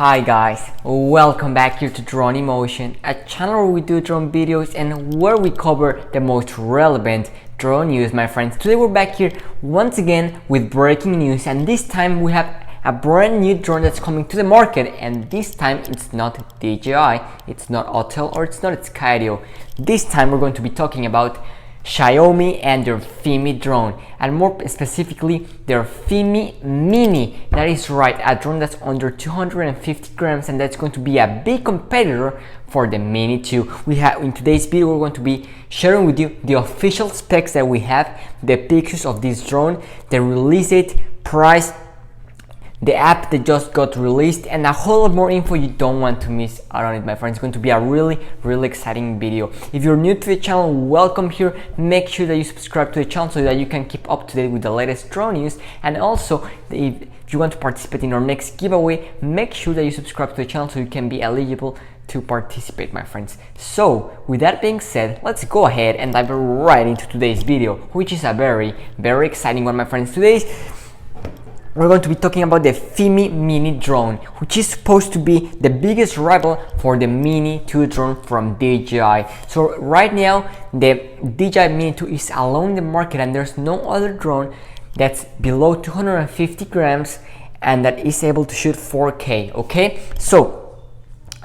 Hi guys, welcome back here to Drone Emotion, a channel where we do drone videos and where we cover the most relevant drone news, my friends. Today we're back here once again with breaking news, and this time we have a brand new drone that's coming to the market, and this time it's not DJI, it's not Hotel, or it's not Skydio. This time we're going to be talking about Xiaomi and their Fimi drone, and more specifically their Fimi Mini. That is right, a drone that's under 250 grams, and that's going to be a big competitor for the Mini 2. We have in today's video we're going to be sharing with you the official specs that we have, the pictures of this drone, the release date, price, the app that just got released, and a whole lot more info you don't want to miss out on it, my friends. It's going to be a really exciting video. If you're new to the channel, welcome here. Make sure that you subscribe to the channel so that you can keep up to date with the latest drone news, and also if you want to participate in our next giveaway, make sure that you subscribe to the channel so you can be eligible to participate, my friends. So with that being said, let's go ahead and dive right into today's video, which is a very exciting one, my friends. We're going to be talking about the Fimi Mini drone, which is supposed to be the biggest rival for the Mini 2 drone from DJI. So right now, the DJI Mini 2 is alone in the market, and there's no other drone that's below 250 grams and that is able to shoot 4K, okay? So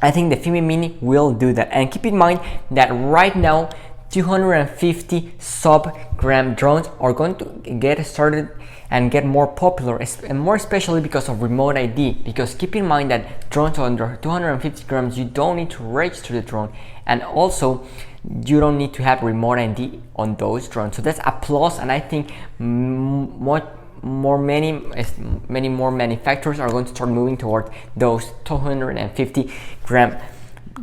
I think the Fimi Mini will do that. And keep in mind that right now, 250 sub-gram drones are going to get started and get more popular, and more especially because of remote ID. Because keep in mind that drones under 250 grams, you don't need to register the drone, and also you don't need to have remote ID on those drones. So that's a plus, and I think many more manufacturers are going to start moving toward those 250 gram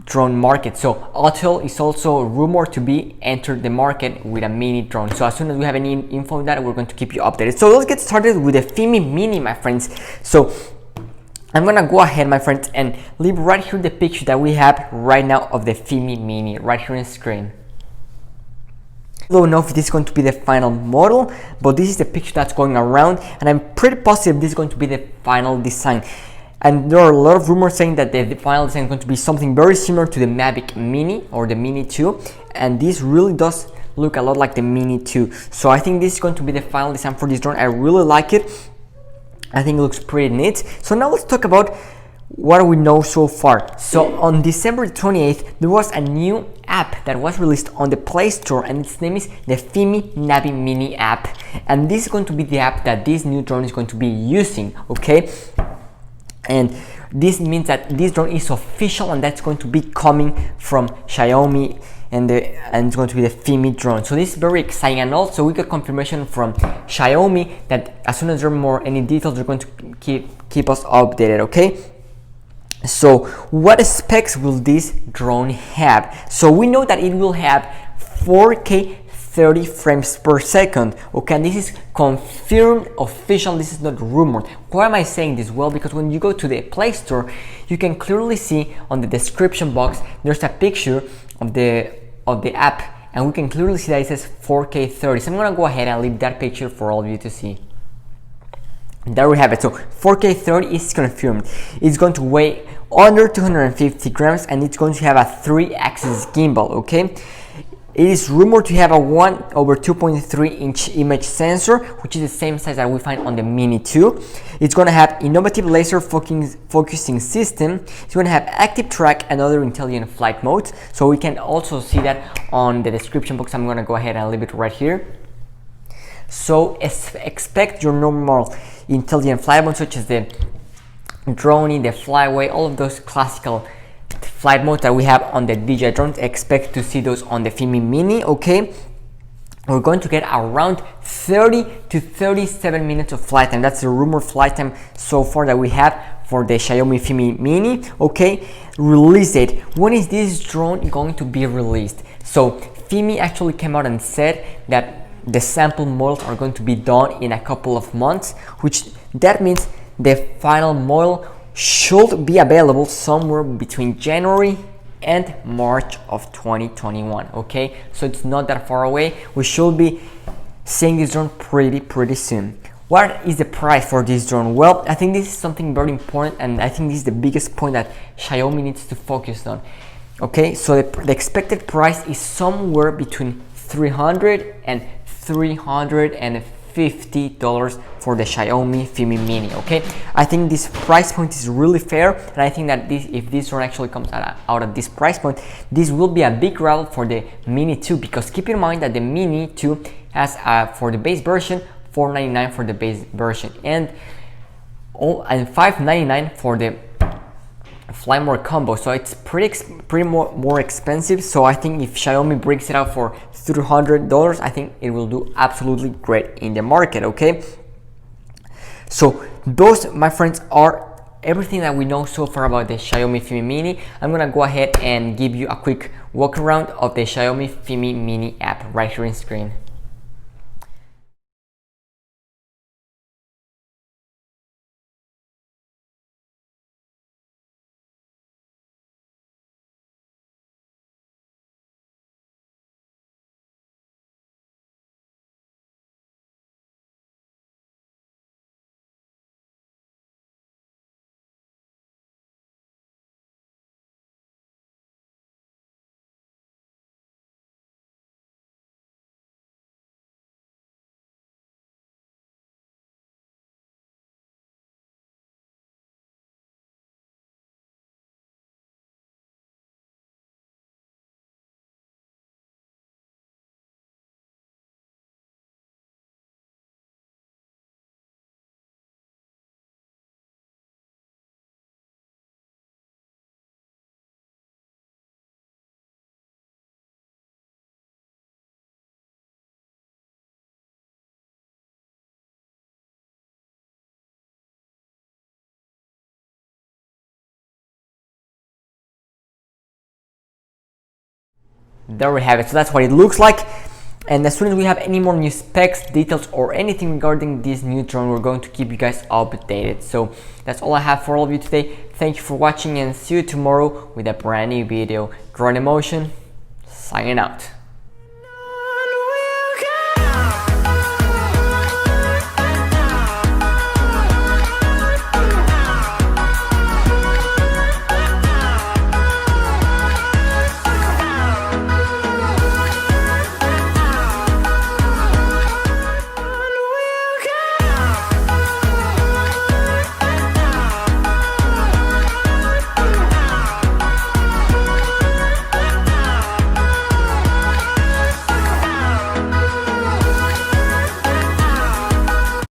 drone market. So Hotel is also rumored to be entered the market with a mini drone. So as soon as we have any info on that, we're going to keep you updated. So let's get started with the Fimi Mini, my friends. So I'm gonna go ahead, my friends, and leave right here the picture that we have right now of the Fimi Mini right here on the screen. I don't know if this is going to be the final model, but this is the picture that's going around, and I'm pretty positive this is going to be the final design. And there are a lot of rumors saying that the final design is going to be something very similar to the Mavic Mini or the Mini 2, and this really does look a lot like the Mini 2. So I think this is going to be the final design for this drone. I really like it. I think it looks pretty neat. So now let's talk about what we know so far. So on December 28th, there was a new app that was released on the Play Store, and its name is the Fimi Navi Mini app. And this is going to be the app that this new drone is going to be using, okay? And this means that this drone is official, and that's going to be coming from Xiaomi, and it's going to be the Fimi drone. So this is very exciting, and also we got confirmation from Xiaomi that as soon as there are any details, they're going to keep us updated, okay? So what specs will this drone have? So we know that it will have 4K 30 frames per second, okay? And this is confirmed, official, this is not rumored. Why am I saying this? Well, because when you go to the Play Store, you can clearly see on the description box there's a picture of the app, and we can clearly see that it says 4K 30. So I'm gonna go ahead and leave that picture for all of you to see. There we have it. So 4K 30 is confirmed. It's going to weigh under 250 grams, and it's going to have a 3-axis gimbal, okay? It is rumored to have a 1/2.3-inch image sensor, which is the same size that we find on the Mini 2. It's going to have innovative laser focusing system. It's going to have active track and other intelligent flight modes. So we can also see that on the description box. I'm going to go ahead and leave it right here. So expect your normal intelligent flight modes, such as the droning, the flyaway, all of those classical flight modes that we have on the DJI drones. Expect to see those on the Fimi Mini, okay? We're going to get around 30 to 37 minutes of flight time. That's the rumored flight time so far that we have for the Xiaomi Fimi Mini, okay? Release date. When is this drone going to be released? So Fimi actually came out and said that the sample models are going to be done in a couple of months, which that means the final model should be available somewhere between January and March of 2021, okay? So it's not that far away. We should be seeing this drone pretty soon. What is the price for this drone? Well, I think this is something very important, and I think this is the biggest point that Xiaomi needs to focus on. Okay, so the expected price is somewhere between $300 and $350 for the Xiaomi Fimi Mini. Okay, I think this price point is really fair, and I think that if this drone actually comes out at this price point, this will be a big rival for the Mini 2, because keep in mind that the Mini 2 has for the base version $499 for the base version, and $599 for the Fly More combo, so it's pretty more expensive. So I think if Xiaomi brings it out for $300, I think it will do absolutely great in the market. Okay, so those, my friends, are everything that we know so far about the Xiaomi Fimi Mini. I'm gonna go ahead and give you a quick walk around of the Xiaomi Fimi Mini app right here in screen. There we have it. So that's what it looks like. And as soon as we have any more new specs, details, or anything regarding this new drone, we're going to keep you guys updated. So that's all I have for all of you today. Thank you for watching, and see you tomorrow with a brand new video. Drone Emotion, signing out.